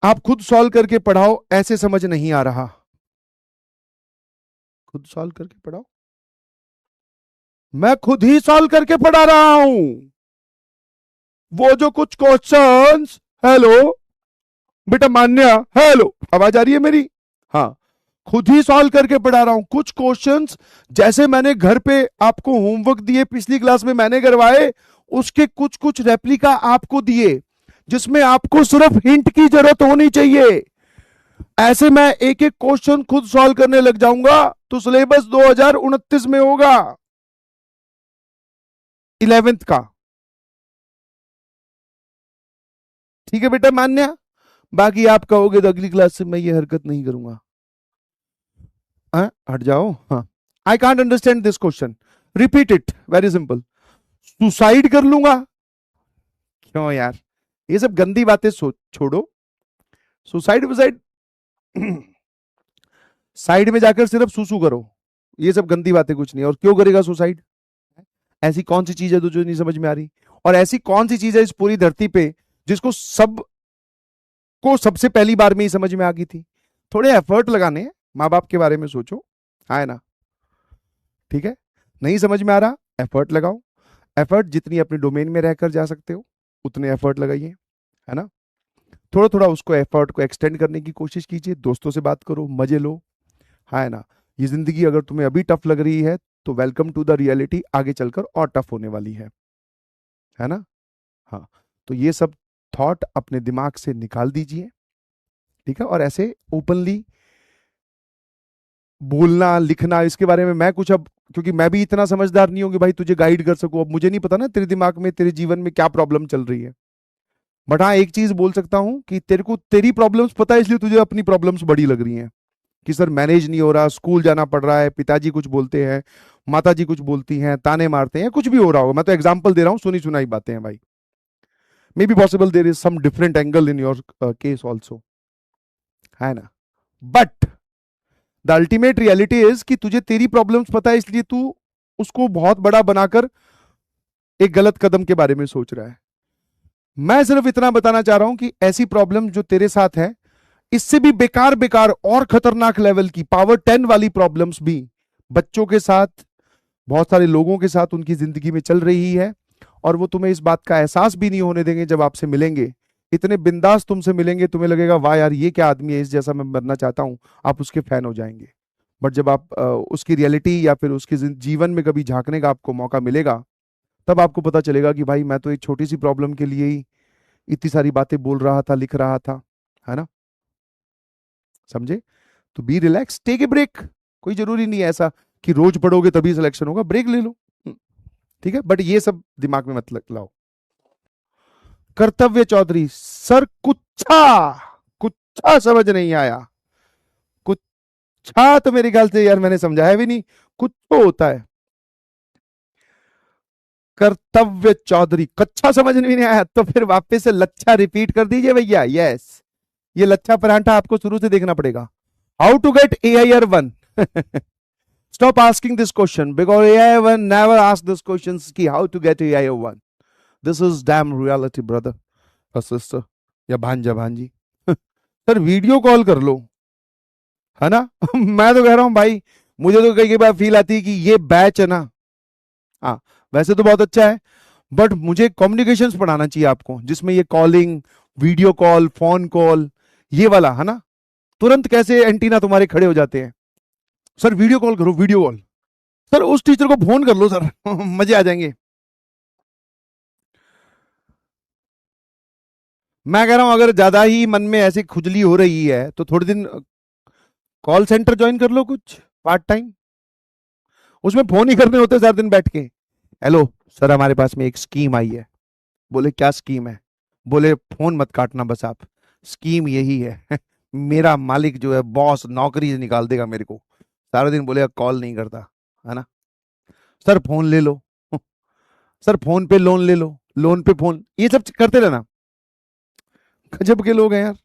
आप खुद सॉल्व करके पढ़ाओ, ऐसे समझ नहीं आ रहा। खुद सॉल्व करके पढ़ाओ। मैं खुद ही सॉल्व करके पढ़ा रहा हूं। वो जो कुछ क्वेश्चंस, हेलो बेटा मान्या, हेलो आवाज आ रही है मेरी? हाँ, खुद ही सॉल्व करके पढ़ा रहा हूं। कुछ क्वेश्चंस जैसे मैंने घर पे आपको होमवर्क दिए, पिछली क्लास में मैंने करवाए, उसके कुछ कुछ रेप्लिका आपको दिए, जिसमें आपको सिर्फ हिंट की जरूरत होनी चाहिए। ऐसे मैं एक एक क्वेश्चन खुद सॉल्व करने लग जाऊंगा तो सिलेबस 2029 में होगा, 11th का। ठीक है बेटा मान्या? बाकी आप कहोगे तो अगली क्लास से मैं ये हरकत नहीं करूंगा। हट जाओ। हाँ, I can't understand this question, repeat it, very simple. Suicide कर लूंगा? क्यों यार, ये सब गंदी बातें छोड़ो। सुसाइड वुसाइड साइड में जाकर सिर्फ सुसु करो, ये सब गंदी बातें कुछ नहीं। और क्यों करेगा सुसाइड? ऐसी कौन सी चीज है जो नहीं समझ में आ रही? और ऐसी कौन सी चीज है इस पूरी धरती पे जिसको सब को सबसे पहली बार में ही समझ में आ गई थी? थोड़े एफर्ट लगाने, माँ बाप के बारे में सोचो, है ना? ठीक है, नहीं समझ में आ रहा, एफर्ट लगाओ। एफर्ट जितनी अपने डोमेन में रहकर जा सकते हो उतने एफर्ट लगाइए, है ना? थोड़ा थोड़ा उसको एफर्ट को एक्सटेंड करने की कोशिश कीजिए, दोस्तों से बात करो, मजे लो, है ना? ये जिंदगी अगर तुम्हें अभी टफ लग रही है तो वेलकम टू द रियलिटी, आगे चलकर और टफ होने वाली है ना? हाँ, तो ये सब थॉट अपने दिमाग से निकाल दीजिए, ठीक है? और ऐसे ओपनली बोलना लिखना इसके बारे में मैं कुछ अब, क्योंकि मैं भी इतना समझदार नहीं हूं कि भाई तुझे गाइड कर सकूं। अब मुझे नहीं पता ना तेरे दिमाग में, तेरे जीवन में क्या प्रॉब्लम चल रही है। बट हाँ, एक चीज बोल सकता हूं कि तेरे को तेरी प्रॉब्लम्स पता है, इसलिए तुझे अपनी प्रॉब्लम्स बड़ी लग रही हैं कि सर मैनेज नहीं हो रहा, स्कूल जाना पड़ रहा है, पिताजी कुछ बोलते हैं, माताजी कुछ बोलती हैं, ताने मारते हैं, कुछ भी हो रहा होगा। मैं तो एग्जांपल दे रहा हूं, सुनी सुनाई बातें हैं भाई। May be possible there is some different angle in your case also, है ना? But the ultimate reality is कि तुझे तेरी प्रॉब्लम्स पता है, इसलिए तू उसको बहुत बड़ा बनाकर एक गलत कदम के बारे में सोच रहा है। मैं सिर्फ इतना बताना चाह रहा हूं कि ऐसी प्रॉब्लम जो तेरे साथ है, इससे भी बेकार बेकार और खतरनाक लेवल की पावर 10 वाली प्रॉब्लम्स भी बच्चों के साथ, बहुत सारे लोगों के साथ उनकी जिंदगी में चल रही है। और वो तुम्हें इस बात का एहसास भी नहीं होने देंगे। जब आपसे मिलेंगे, इतने बिंदास तुमसे मिलेंगे, तुम्हें लगेगा वाह यार ये क्या आदमी है, इस जैसा मैं बनना चाहता हूं, आप उसके फैन हो जाएंगे। बट जब आप उसकी रियलिटी या फिर उसके जीवन में कभी झांकने का आपको मौका मिलेगा, तब आपको पता चलेगा कि भाई मैं तो एक छोटी सी प्रॉब्लम के लिए ही इतनी सारी बातें बोल रहा था, लिख रहा था, है ना? समझे? तो be relax, take a break. कोई जरूरी नहीं है ऐसा कि रोज पढ़ोगे तभी सिलेक्शन होगा, ब्रेक ले लो। ठीक है, बट ये सब दिमाग में मत लाओ। कर्तव्य चौधरी सर, कुच्छा कुच्छा समझ नहीं आया। कुच्छा तो मेरे ख्याल से यार मैंने समझाया भी नहीं, कुछ तो होता है। कर्तव्य चौधरी, कच्छा समझ में नहीं आया तो फिर वापस से लच्छा रिपीट कर दीजिए भैया। यस, ये लच्छा परांठा आपको शुरू से देखना पड़ेगा। How to get AIR1? Stop asking this question because AI1 never asked this questions ki how to get AIR1. This is damn reality, brother or sister या भांजा भांजी। सर वीडियो कॉल कर लो, है ना? मैं तो कह रहा हूं भाई, मुझे तो कई कई बार फील आती है कि ये बैच है ना, हाँ वैसे तो बहुत अच्छा है, बट मुझे कम्युनिकेशंस पढ़ाना चाहिए आपको, जिसमें ये calling, video call, phone call, ये वाला, है ना? तुरंत कैसे एंटीना तुम्हारे खड़े हो जाते हैं। सर वीडियो कॉल करो, वीडियो कॉल। सर उस टीचर को फोन कर लो सर, मजे आ जाएंगे। मैं कह रहा हूं अगर ज्यादा ही मन में ऐसी खुजली हो रही है तो थोड़े दिन कॉल सेंटर ज्वाइन कर लो, कुछ पार्ट टाइम। उसमें फोन ही करने होते सारा दिन बैठ के। हेलो सर, हमारे पास में एक स्कीम आई है। बोले क्या स्कीम है? बोले फोन मत काटना बस आप, स्कीम यही है मेरा मालिक जो है, बॉस, नौकरी से निकाल देगा मेरे को, सारा दिन बोलेगा कॉल नहीं करता, है ना? सर फोन ले लो सर फोन पे लोन ले लो, लोन पे फोन, ये सब करते रहना। गजब के लोग हैं यार।